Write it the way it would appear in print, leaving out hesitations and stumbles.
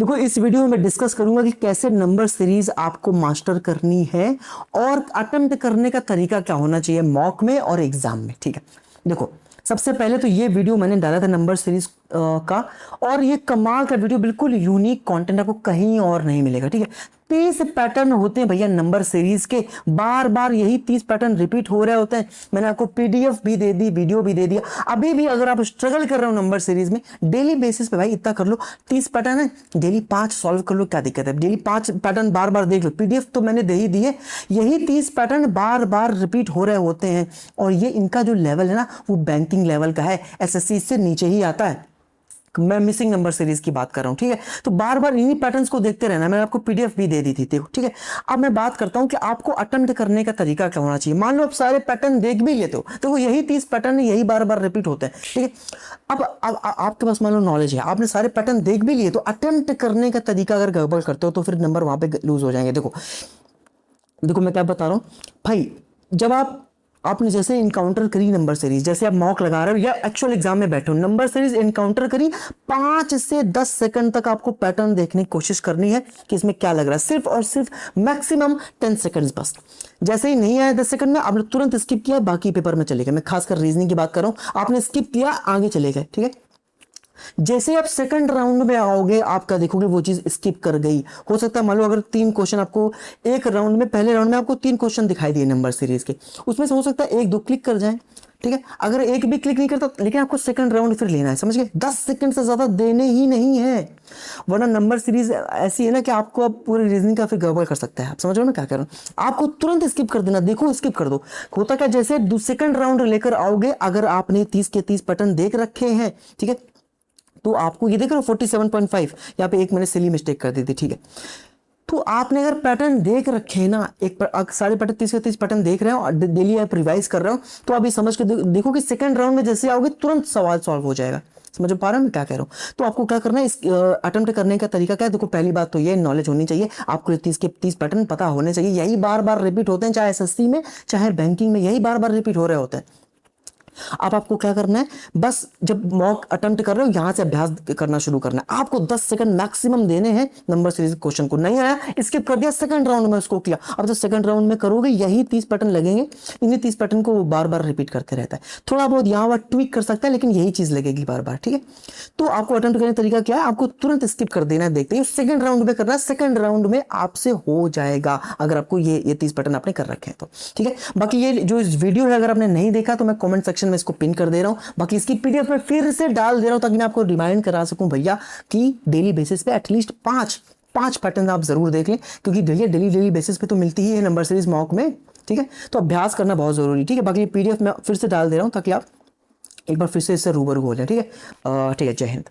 देखो इस वीडियो में मैं डिस्कस करूंगा कि कैसे नंबर सीरीज आपको मास्टर करनी है और अटेम्प्ट करने का तरीका क्या होना चाहिए मॉक में और एग्जाम में। ठीक है, देखो सबसे पहले तो ये वीडियो मैंने डाला था नंबर सीरीज का, और ये कमाल का वीडियो, बिल्कुल यूनिक कंटेंट, आपको कहीं और नहीं मिलेगा। ठीक है, 30 पैटर्न होते हैं भैया नंबर सीरीज के, बार बार यही 30 पैटर्न रिपीट हो रहे होते हैं। मैंने आपको पीडीएफ भी दे दी, वीडियो भी दे दिया। अभी भी अगर आप स्ट्रगल कर रहे हो नंबर सीरीज में, डेली बेसिस पे भाई इतना कर लो, 30 पैटर्न है, डेली 5 सॉल्व कर लो, क्या दिक्कत है? डेली 5 पैटर्न बार बार देख लो, पीडीएफ तो मैंने दे ही दी है। यही 30 पैटर्न बार बार रिपीट हो रहे होते हैं, और ये इनका जो लेवल है ना वो बैंकिंग लेवल का है, एसएससी से नीचे ही आता है। मैं मिसिंग नंबर सीरीज की बात कर रहा हूं। ठीक है, तो बार बार इन्हीं पैटर्न्स को देखते रहना। मैंने आपको पीडीएफ भी दे दी थी, देखो। ठीक है, अब मैं बात करता हूं कि आपको अटेम्प्ट करने का तरीका क्या होना चाहिए। मान लो आप सारे पैटर्न देख भी लेते हो, तो वो यही 30 पैटर्न यही बार बार रिपीट होते हैं। ठीक है, अब आपके पास मान लो नॉलेज है, आपने सारे पैटर्न देख भी लिए, तो अटेम्प्ट करने का तरीका अगर गड़बड़ करते हो तो फिर नंबर वहां पे लूज हो जाएंगे। देखो मैं क्या बता रहा हूं भाई, जब आपने जैसे इनकाउंटर करी नंबर सीरीज, जैसे आप मॉक लगा रहे हो या एक्चुअल एग्जाम में बैठे हो, नंबर सीरीज इनकाउंटर करी, 5 से 10 सेकंड तक आपको पैटर्न देखने की कोशिश करनी है कि इसमें क्या लग रहा है। सिर्फ और सिर्फ मैक्सिमम 10 सेकंड्स बस। जैसे ही नहीं आया 10 सेकंड में, आपने तुरंत स्किप किया, बाकी पेपर में चले गए। मैं खासकर रीजनिंग की बात कर रहा हूं, आपने स्किप किया, आगे चले गए। ठीक है, जैसे आप सेकंड राउंड में आओगे, आपका देखोगे वो चीज स्किप कर गई। हो सकता है मान लो अगर 3 क्वेश्चन आपको एक राउंड में, पहले राउंड में आपको 3 क्वेश्चन दिखाई दिए नंबर सीरीज के, उसमें से हो सकता है 1-2 क्लिक कर जाए। ठीक है, अगर एक भी क्लिक नहीं करता, लेकिन आपको सेकंड राउंड फिर लेना है, समझ गए? 10 सेकंड से ज्यादा देने ही नहीं है, वरना नंबर सीरीज ऐसी है ना कि आपको अब पूरी रीजनिंग का फिर गड़बड़ कर सकता है। आप समझ रहे हो मैं क्या कह रहा हूँ? आपको तुरंत स्किप कर देना, देखो स्किप कर दो। होता क्या, जैसे सेकंड राउंड लेकर आओगे, अगर आपने 30 के 30 पैटर्न देख रखे हैं, ठीक है, तो आपको ये देख रहे हो 47.5, यहाँ पे एक मैंने सिली मिस्टेक कर दी थी। ठीक है, तो आपने अगर पैटर्न देख रखे हैं ना, सारे पैटर्न 30 के 30 पैटर्न देख रहे हो और डेली आप रिवाइज कर रहे हो, तो अभी समझ के देखो कि सेकंड राउंड में जैसे आओगे तुरंत सवाल सॉल्व हो जाएगा। समझ पा रहे हो मैं क्या कह रहा हूँ? तो आपको क्या करना है, इस अटेम्प्ट करने का तरीका क्या है? देखो पहली बात तो ये नॉलेज होनी चाहिए, आपको 30 के 30 पैटर्न पता होने चाहिए। यही बार बार रिपीट होते हैं, चाहे एसएससी में चाहे बैंकिंग में, यही बार बार रिपीट हो रहे होते हैं। अब आपको क्या करना है, बस जब मॉक अटेम्प्ट कर रहे हो यहां से अभ्यास करना शुरू करना है। आपको 10 सेकंड मैक्सिमम देने हैं नंबर सीरीज क्वेश्चन को। नहीं आया, स्किप कर दिया, सेकंड राउंड में उसको किया। अब जब सेकंड राउंड में करोगे, यही 30 पैटर्न लगेंगे, इन्हीं 30 पैटर्न को बार बार रिपीट करते रहता है। थोड़ा बहुत यहाँ वहां ट्वीक कर सकता है, लेकिन यही चीज लगेगी बार बार। ठीक है, तो आपको अटेम्प्ट करने का तरीका क्या है, आपको तुरंत स्किप कर देना है, देखते ही सेकंड राउंड में करना है। सेकंड राउंड में आपसे हो जाएगा, अगर आपको ये 30 पैटर्न आपने कर रखे हैं तो। ठीक है, बाकी ये जो वीडियो है अगर आपने नहीं देखा तो मैं कमेंट सेक्शन में इसको पिन कर दे रहा हूं। बाकी इसकी पीडीएफ में फिर से डाल दे रहा हूं, ताकि मैं आपको रिमाइंड करा सकूं भैया कि डेली बेसिस पे एटलीस्ट 5 पैटर्न आप जरूर देख लें, क्योंकि डेली बेसिस पे तो मिलती ही है नंबर सीरीज मॉक में। ठीक है, तो अभ्यास करना बहुत जरूरी। ठीक है, बाकी पीडीएफ में फिर से डाल दे रहा हूं ताकि आप एक बार फिर से इससे रूबरू हो जाए। ठीक है, जय हिंद।